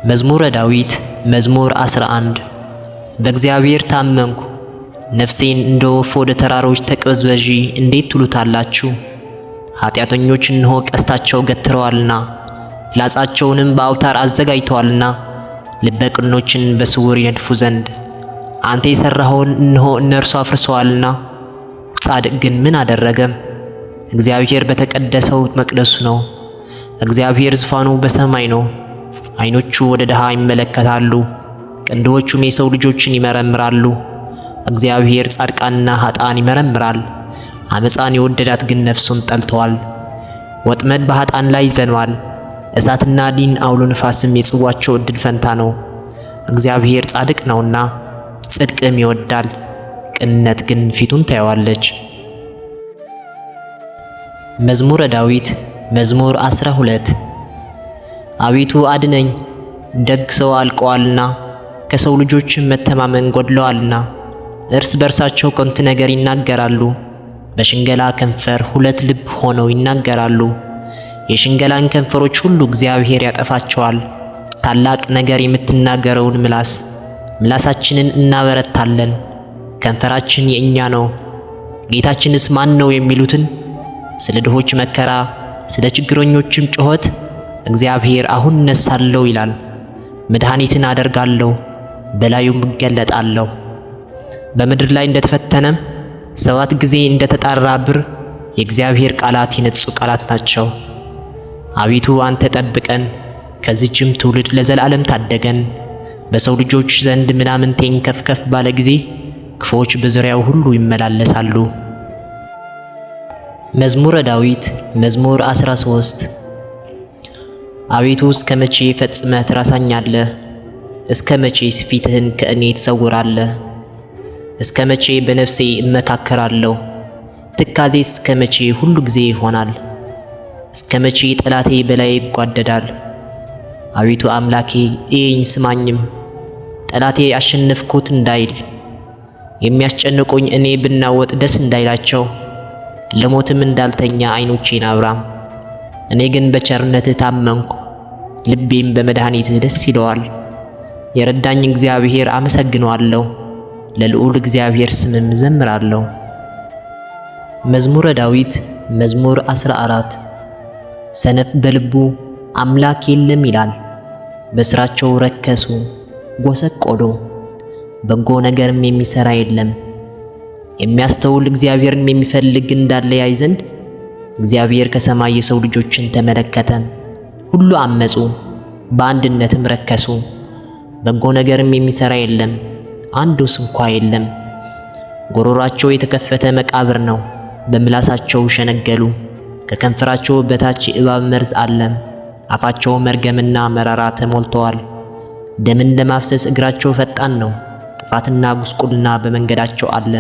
መዝሙረ ዳዊት መዝሙር 11 በእግዚአብሔር ታመንኩ፣ ነፍሴን እንደ ወፍ ወደ ተራሮች ተቅበዝበዢ እንዴት ትሉታላችሁ? ኃጢአተኞች እነሆ ቀስታቸው ገትረዋልና ፍላጻቸውንም በአውታር አዘጋጅተዋልና ልበ ቅኖችን በስውር ይነድፉ ዘንድ። አንተ የሠራኸውን እነሆ እነርሱ አፍርሰዋልና። ጻድቅ ግን ምን አደረገም? እግዚአብሔር በተቀደሰው መቅደሱ ነው። እግዚአብሔር ዙፋኑ በሰማይ ነው። ዓይኖቹ ወደ ድሃ ይመለከታሉ፣ ቀንዶቹም የሰው ልጆችን ይመረምራሉ። እግዚአብሔር ጻድቃንና ኃጥአን ይመረምራል። ዓመፃን የወደዳት ግን ነፍሱን ጠልተዋል። ወጥመድ በኃጥአን ላይ ይዘንባል፣ እሳትና ዲን አውሎ ንፋስም የጽዋቸው ዕድል ፈንታ ነው። እግዚአብሔር ጻድቅ ነውና ጽድቅም ይወዳል፣ ቅንነት ግን ፊቱን ታየዋለች። መዝሙረ ዳዊት መዝሙር 12 አቤቱ አድነኝ፣ ደግ ሰው አልቀዋልና ከሰው ልጆችም መተማመን ጎድለዋልና። እርስ በርሳቸው ከንቱ ነገር ይናገራሉ፣ በሽንገላ ከንፈር ሁለት ልብ ሆነው ይናገራሉ። የሽንገላን ከንፈሮች ሁሉ እግዚአብሔር ያጠፋቸዋል። ታላቅ ነገር የምትናገረውን ምላሳችንን እናበረታለን። ከንፈራችን የእኛ ነው፣ ጌታችንስ ማን ነው የሚሉትን ስለ ድሆች መከራ ስለ ችግረኞችም ጩኸት እግዚአብሔር አሁን እነሳለሁ ይላል። መድኃኒትን አደርጋለሁ፣ በላዩም እገለጣለሁ። በምድር ላይ እንደተፈተነም 7 ጊዜ እንደተጣራ ብር የእግዚአብሔር ቃላት የነጹ ቃላት ናቸው። አቤቱ አንተ ጠብቀን፣ ከዚህችም ትውልድ ለዘላለም ታደገን። በሰው ልጆች ዘንድ ምናምንቴን ከፍ ባለ ጊዜ ክፉዎች በዙሪያው ሁሉ ይመላለሳሉ። መዝሙረ ዳዊት መዝሙር 13 አቤቱ እስከ መቼ ፈጽመህ ትረሳኛለህ? እስከ መቼስ ፊትህን ከእኔ ትሰውራለህ? እስከ መቼ በነፍሴ እመካከራለሁ? ትካዜስ እስከ መቼ ሁሉ ጊዜ ይሆናል? እስከ መቼ ጠላቴ በላይ ይጓደዳል? አቤቱ አምላኬ እየኝ ስማኝም፣ ጠላቴ አሸነፍኩት እንዳይል፣ የሚያስጨንቁኝ እኔ ብናወጥ ደስ እንዳይላቸው፣ ለሞትም እንዳልተኛ ዓይኖቼን አብራ። እኔ ግን በቸርነትህ ታመንኩ፣ ልቤም በመድኃኒትህ ደስ ይለዋል። የረዳኝ እግዚአብሔር አመሰግነዋለሁ፣ ለልዑል እግዚአብሔር ስምም እዘምራለሁ። መዝሙረ ዳዊት መዝሙር 14 ሰነፍ በልቡ አምላክ የለም ይላል፣ በሥራቸው ረከሱ ጎሰቆሉ፣ በጎ ነገርም የሚሠራ የለም። የሚያስተውል እግዚአብሔርን የሚፈልግ እንዳለ ያይ ዘንድ እግዚአብሔር ከሰማይ የሰው ልጆችን ተመለከተ። ሁሉ አመፁ፣ በአንድነትም ረከሱ። በጎ ነገርም የሚሠራ የለም፣ አንዱስ እንኳ የለም። ጎሮራቸው የተከፈተ መቃብር ነው፣ በምላሳቸው ሸነገሉ። ከከንፈራቸው በታች የእባብ መርዝ አለ፣ አፋቸው መርገምና መራራ ተሞልተዋል። ደምን ለማፍሰስ እግራቸው ፈጣን ነው፣ ጥፋትና ጉስቁልና በመንገዳቸው አለ።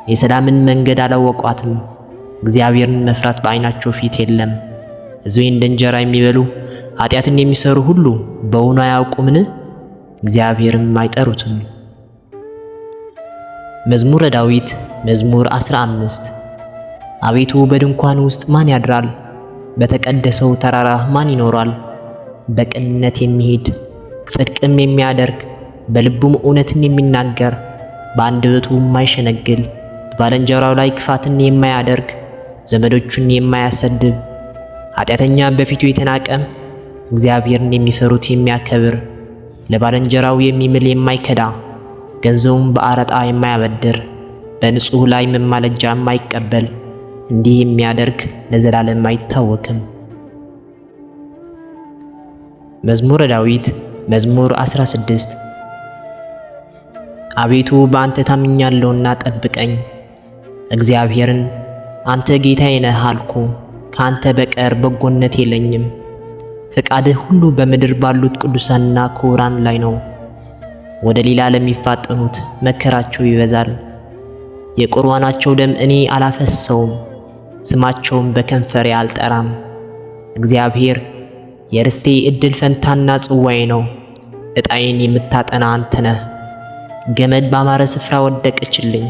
የሰላምን መንገድ አላወቋትም፣ እግዚአብሔርን መፍራት በዓይናቸው ፊት የለም። ሕዝቤ እንደ እንጀራ የሚበሉ ኃጢአትን የሚሠሩ ሁሉ በውኑ አያውቁምን? እግዚአብሔርም አይጠሩትም። መዝሙረ ዳዊት መዝሙር 15 አቤቱ በድንኳን ውስጥ ማን ያድራል? በተቀደሰው ተራራ ማን ይኖራል? በቅንነት የሚሄድ ጽድቅም የሚያደርግ በልቡም እውነትን የሚናገር በአንደበቱ የማይሸነግል በባልንጀራው ላይ ክፋትን የማያደርግ ዘመዶቹን የማያሰድብ ኃጢአተኛ በፊቱ የተናቀ እግዚአብሔርን የሚፈሩት የሚያከብር ለባልንጀራው የሚምል የማይከዳ ገንዘቡን በአረጣ የማያበድር በንጹሕ ላይ መማለጃ የማይቀበል እንዲህ የሚያደርግ ለዘላለም አይታወክም። መዝሙረ ዳዊት መዝሙር 16 አቤቱ በአንተ ታምኛለሁና ጠብቀኝ። እግዚአብሔርን አንተ ጌታዬ ነህ አልኩ፣ ከአንተ በቀር በጎነት የለኝም። ፈቃድህ ሁሉ በምድር ባሉት ቅዱሳንና ክቡራን ላይ ነው። ወደ ሌላ ለሚፋጠኑት መከራቸው ይበዛል። የቁርባናቸው ደም እኔ አላፈሰውም፣ ስማቸውም በከንፈሬ አልጠራም። እግዚአብሔር የርስቴ ዕድል ፈንታና ጽዋዬ ነው፣ ዕጣዬን የምታጠና አንተ ነህ። ገመድ ባማረ ስፍራ ወደቀችልኝ፣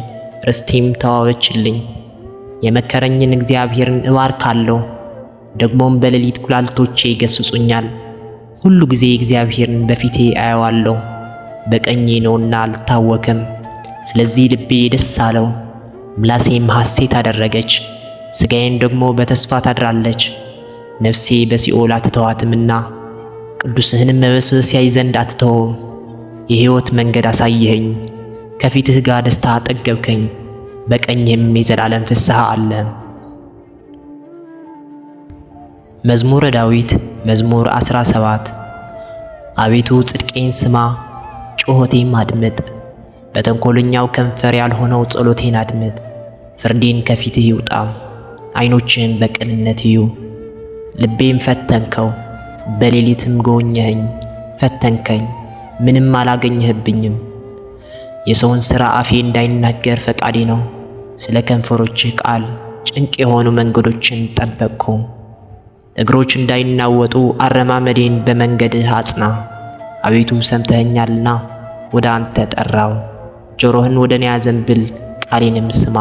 ርስቴም ተዋበችልኝ። የመከረኝን እግዚአብሔርን እባርካለሁ፣ ደግሞም በሌሊት ኩላሊቶቼ ይገሥጹኛል። ሁሉ ጊዜ እግዚአብሔርን በፊቴ አየዋለሁ። በቀኜ ነውና አልታወክም። ስለዚህ ልቤ ደስ አለው፣ ምላሴም ሐሴት አደረገች። ሥጋዬን ደግሞ በተስፋ ታድራለች። ነፍሴ በሲኦል አትተዋትምና ቅዱስህንም መበስበስ ያይ ዘንድ አትተወው። የሕይወት መንገድ አሳየኸኝ፣ ከፊትህ ጋር ደስታ አጠገብከኝ፣ በቀኝህም የዘላለም ፍስሐ አለ። መዝሙረ ዳዊት መዝሙር 17 አቤቱ ጽድቄን ስማ፣ ጩኸቴም አድምጥ። በተንኰለኛው ከንፈር ያልሆነው ጸሎቴን አድምጥ። ፍርዴን ከፊትህ ይውጣ፣ ዓይኖችህን በቅንነት እዩ። ልቤም ፈተንከው፣ በሌሊትም ጎበኘኸኝ። ፈተንከኝ፣ ምንም አላገኘህብኝም። የሰውን ሥራ አፌ እንዳይናገር ፈቃዴ ነው። ስለ ከንፈሮችህ ቃል ጭንቅ የሆኑ መንገዶችን ጠበቅኩ። እግሮች እንዳይናወጡ አረማመዴን በመንገድህ አጽና። አቤቱ ሰምተኸኛልና ወደ አንተ ጠራው። ጆሮህን ወደ እኔ አዘንብል፣ ቃሌንም ስማ።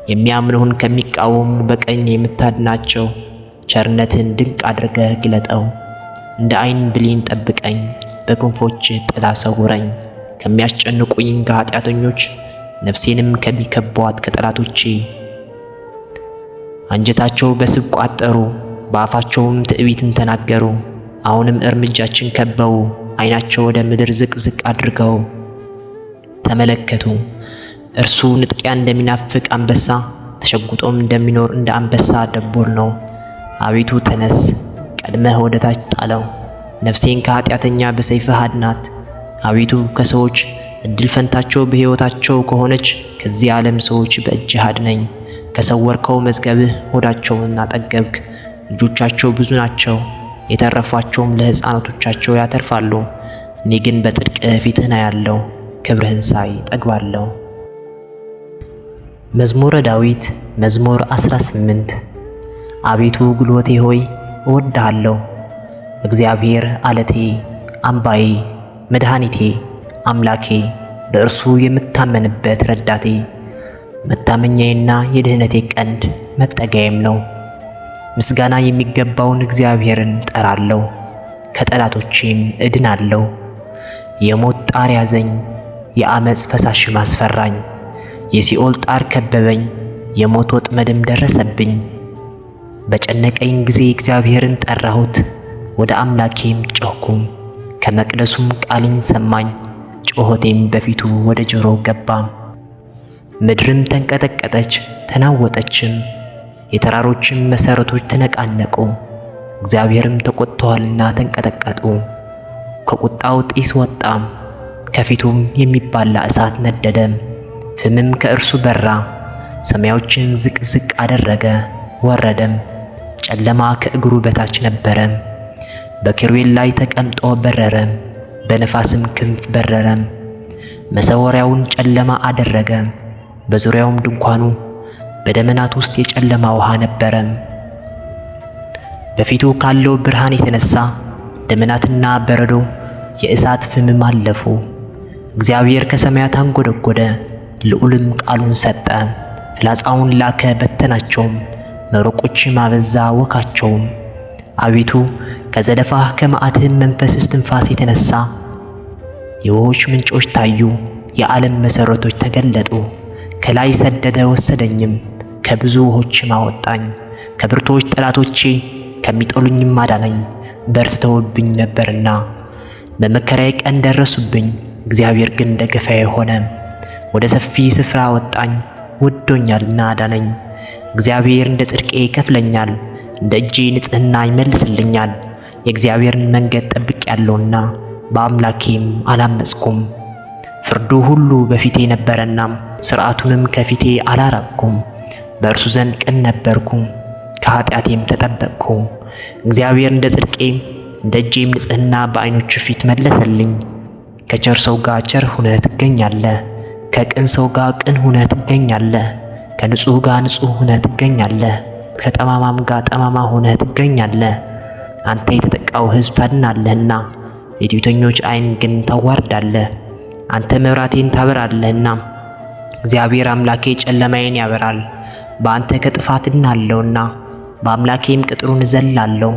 የሚያምኑህን ከሚቃወሙ በቀኝ የምታድናቸው ቸርነትን ድንቅ አድርገህ ግለጠው። እንደ ዓይን ብሌን ጠብቀኝ፣ በክንፎችህ ጥላ ሰውረኝ። ከሚያስጨንቁኝ ከኃጢአተኞች ነፍሴንም ከሚከቧት ከጠላቶቼ። አንጀታቸው በስብ ቋጠሩ፣ በአፋቸውም ትዕቢትን ተናገሩ። አሁንም እርምጃችን ከበው፣ ዓይናቸው ወደ ምድር ዝቅ ዝቅ አድርገው ተመለከቱ። እርሱ ንጥቂያ እንደሚናፍቅ አንበሳ ተሸጉጦም እንደሚኖር እንደ አንበሳ ደቦል ነው። አቤቱ ተነስ፣ ቀድመህ ወደ ታች ጣለው። ነፍሴን ከኃጢአተኛ በሰይፍህ አድናት። አቤቱ ከሰዎች እድል ፈንታቸው በሕይወታቸው ከሆነች ከዚህ ዓለም ሰዎች በእጅህ አድነኝ። ከሰወርከው መዝገብህ ሆዳቸውን አጠገብክ። ልጆቻቸው ብዙ ናቸው፣ የተረፏቸውም ለሕፃናቶቻቸው ያተርፋሉ። እኔ ግን በጽድቅህ ፊትህን አያለሁ፣ ክብርህን ሳይ ጠግባለሁ። መዝሙረ ዳዊት መዝሙር 18 አቤቱ ጉልበቴ ሆይ እወድሃለሁ። እግዚአብሔር ዓለቴ፣ አምባዬ፣ መድኃኒቴ፣ አምላኬ፣ በእርሱ የምታመንበት ረዳቴ፣ መታመኛዬና የድኅነቴ ቀንድ መጠጊያዬም ነው። ምስጋና የሚገባውን እግዚአብሔርን ጠራለሁ፣ ከጠላቶቼም እድናለሁ። የሞት ጣር ያዘኝ፣ የዓመፅ ፈሳሽም አስፈራኝ። የሲኦል ጣር ከበበኝ፣ የሞት ወጥመድም ደረሰብኝ። በጨነቀኝ ጊዜ እግዚአብሔርን ጠራሁት፣ ወደ አምላኬም ጮኽኩም። ከመቅደሱም ቃሌን ሰማኝ፣ ጩኸቴም በፊቱ ወደ ጆሮው ገባ። ምድርም ተንቀጠቀጠች ተናወጠችም፣ የተራሮችም መሠረቶች ተነቃነቁ። እግዚአብሔርም ተቆጥተዋልና ተንቀጠቀጡ። ከቁጣው ጢስ ወጣም፣ ከፊቱም የሚባላ እሳት ነደደም። ፍምም ከእርሱ በራ። ሰማዮችን ዝቅ ዝቅ አደረገ ወረደም። ጨለማ ከእግሩ በታች ነበረም። በኪሩቤል ላይ ተቀምጦ በረረም፣ በነፋስም ክንፍ በረረም። መሰወሪያውን ጨለማ አደረገ፣ በዙሪያውም ድንኳኑ በደመናት ውስጥ የጨለማ ውሃ ነበረም። በፊቱ ካለው ብርሃን የተነሳ ደመናትና በረዶ የእሳት ፍምም አለፉ። እግዚአብሔር ከሰማያት አንጎደጎደ፣ ልዑልም ቃሉን ሰጠ። ፍላጻውን ላከ በተናቸውም፣ መብረቆችም አበዛ ወካቸውም። አቤቱ ከዘደፋህ ከመዓትህም መንፈስ እስትንፋስ የተነሳ የውኆች ምንጮች ታዩ፣ የዓለም መሠረቶች ተገለጡ። ከላይ ሰደደ ወሰደኝም፣ ከብዙ ውኆችም አወጣኝ። ከብርቶች ጠላቶቼ ከሚጠሉኝም አዳነኝ። በርትተውብኝ ነበርና በመከራዬ ቀን ደረሱብኝ። እግዚአብሔር ግን ደገፋዬ ሆነ፣ ወደ ሰፊ ስፍራ አወጣኝ። ወዶኛልና አዳነኝ። እግዚአብሔር እንደ ጽድቄ ይከፍለኛል፣ እንደ እጄ ንጽሕና ይመልስልኛል። የእግዚአብሔርን መንገድ ጠብቄአለሁና በአምላኬም አላመፅኩም። ፍርዱ ሁሉ በፊቴ ነበረና ሥርዓቱንም ከፊቴ አላራቅኩም። በእርሱ ዘንድ ቅን ነበርኩ፣ ከኃጢአቴም ተጠበቅኩ። እግዚአብሔር እንደ ጽድቄ እንደ እጄም ንጽሕና በዓይኖቹ ፊት መለሰልኝ። ከቸር ሰው ጋር ቸር ሁነህ ትገኛለህ፣ ከቅን ሰው ጋር ቅን ሁነህ ትገኛለህ። ከንጹሕ ጋር ንጹሕ ሁነህ ትገኛለህ፣ ከጠማማም ጋር ጠማማ ሁነህ ትገኛለህ። አንተ የተጠቃው ሕዝብ ታድናለህና የትዕቢተኞች ዓይን ግን ታዋርዳለህ። አንተ መብራቴን ታበራለህና እግዚአብሔር አምላኬ ጨለማዬን ያበራል። በአንተ ከጥፋት እድናለሁና በአምላኬም ቅጥሩን እዘላለሁ።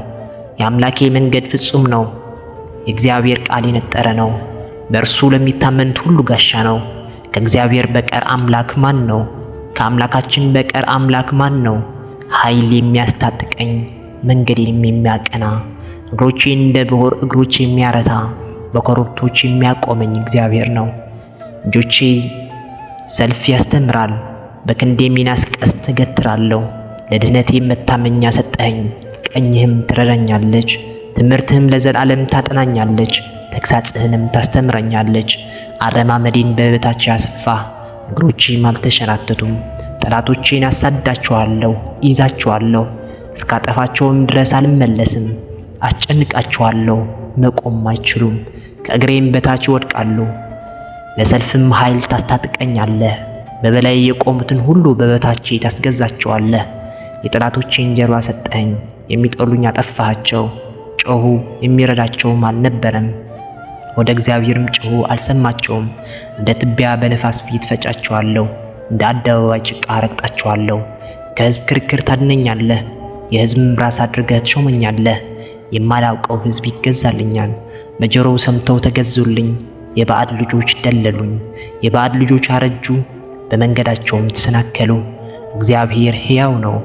የአምላኬ መንገድ ፍጹም ነው። የእግዚአብሔር ቃል የነጠረ ነው። በእርሱ ለሚታመኑት ሁሉ ጋሻ ነው። ከእግዚአብሔር በቀር አምላክ ማን ነው? ከአምላካችን በቀር አምላክ ማን ነው? ኃይል የሚያስታጥቀኝ መንገዴንም የሚያቀና እግሮቼን እንደ ብሆር እግሮች የሚያረታ በኮረብቶች የሚያቆመኝ እግዚአብሔር ነው። እጆቼ ሰልፍ ያስተምራል፣ በክንዴም የናስ ቀስት እገትራለሁ። ለድህነቴም መታመኛ ሰጠኸኝ፣ ቀኝህም ትረዳኛለች። ትምህርትህም ለዘላለም ታጠናኛለች፣ ተግሣጽህንም ታስተምረኛለች። አረማመዴን በበታች ያሰፋ፣ እግሮቼም አልተሸራተቱም። ጠላቶቼን አሳድዳቸዋለሁ፣ ይዛቸዋለሁ፣ እስካጠፋቸውም ድረስ አልመለስም። አስጨንቃቸዋለሁ፣ መቆም አይችሉም። ከእግሬም በታች ይወድቃሉ። ለሰልፍም ኃይል ታስታጥቀኛለህ። በበላይ የቆሙትን ሁሉ በበታቼ ታስገዛቸዋለህ። የጠላቶቼን ጀርባ ሰጠኸኝ፣ የሚጠሉኝ አጠፋሃቸው። ጮኹ፣ የሚረዳቸውም አልነበረም። ወደ እግዚአብሔርም ጮኹ፣ አልሰማቸውም። እንደ ትቢያ በነፋስ ፊት ፈጫቸዋለሁ፣ እንደ አደባባይ ጭቃ ረግጣቸዋለሁ። ከሕዝብ ክርክር ታድነኛለህ፣ የሕዝብም ራስ አድርገህ ትሾመኛለህ። የማላውቀው ሕዝብ ይገዛልኛል፣ በጆሮው ሰምተው ተገዙልኝ። የባዕድ ልጆች ደለሉኝ፣ የባዕድ ልጆች አረጁ፣ በመንገዳቸውም ተሰናከሉ። እግዚአብሔር ሕያው ነው፣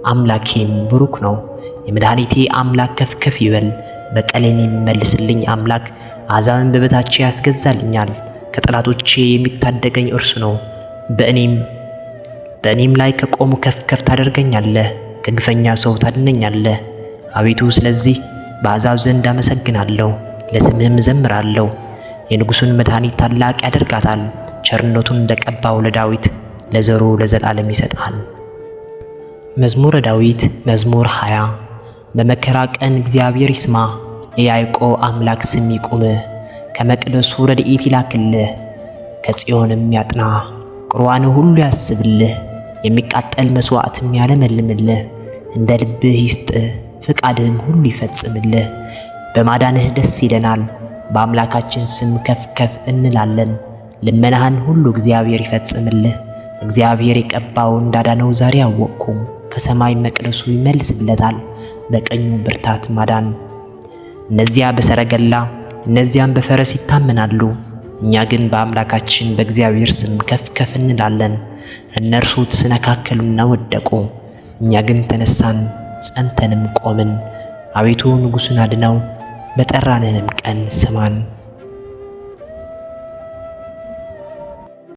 አምላኬም ብሩክ ነው። የመድኃኒቴ አምላክ ከፍ ከፍ ይበል። በቀሌን የሚመልስልኝ አምላክ አሕዛብን በበታቼ ያስገዛልኛል። ከጠላቶቼ የሚታደገኝ እርሱ ነው። በእኔም ላይ ከቆሙ ከፍ ከፍ ታደርገኛለህ፣ ከግፈኛ ሰው ታድነኛለህ። አቤቱ ስለዚህ በአሕዛብ ዘንድ አመሰግናለሁ፣ ለስምህም እዘምራለሁ። የንጉሡን መድኃኒት ታላቅ ያደርጋታል። ቸርነቱን ለቀባው ለዳዊት ለዘሩ ለዘላለም ይሰጣል። መዝሙረ ዳዊት መዝሙር 20 በመከራ ቀን እግዚአብሔር ይስማ፣ የያዕቆብ አምላክ ስም ይቁም። ከመቅደሱ ረድኤት ይላክልህ፣ ከጽዮንም ያጥና። ቁርባንህ ሁሉ ያስብልህ፣ የሚቃጠል መሥዋዕትም ያለመልምልህ። እንደ ልብህ ይስጥህ፣ ፍቃድህም ሁሉ ይፈጽምልህ። በማዳንህ ደስ ይለናል፣ በአምላካችን ስም ከፍ ከፍ እንላለን። ልመናህን ሁሉ እግዚአብሔር ይፈጽምልህ። እግዚአብሔር የቀባው እንዳዳነው ዛሬ አወቅኩ። ከሰማይ መቅደሱ ይመልስለታል፣ በቀኙ ብርታት ማዳን። እነዚያ በሰረገላ እነዚያም በፈረስ ይታመናሉ፣ እኛ ግን በአምላካችን በእግዚአብሔር ስም ከፍ ከፍ እንላለን። እነርሱ ተሰነካከሉና ወደቁ፣ እኛ ግን ተነሳን ጸንተንም ቆምን። አቤቱ ንጉሡን አድነው፣ በጠራንህም ቀን ስማን።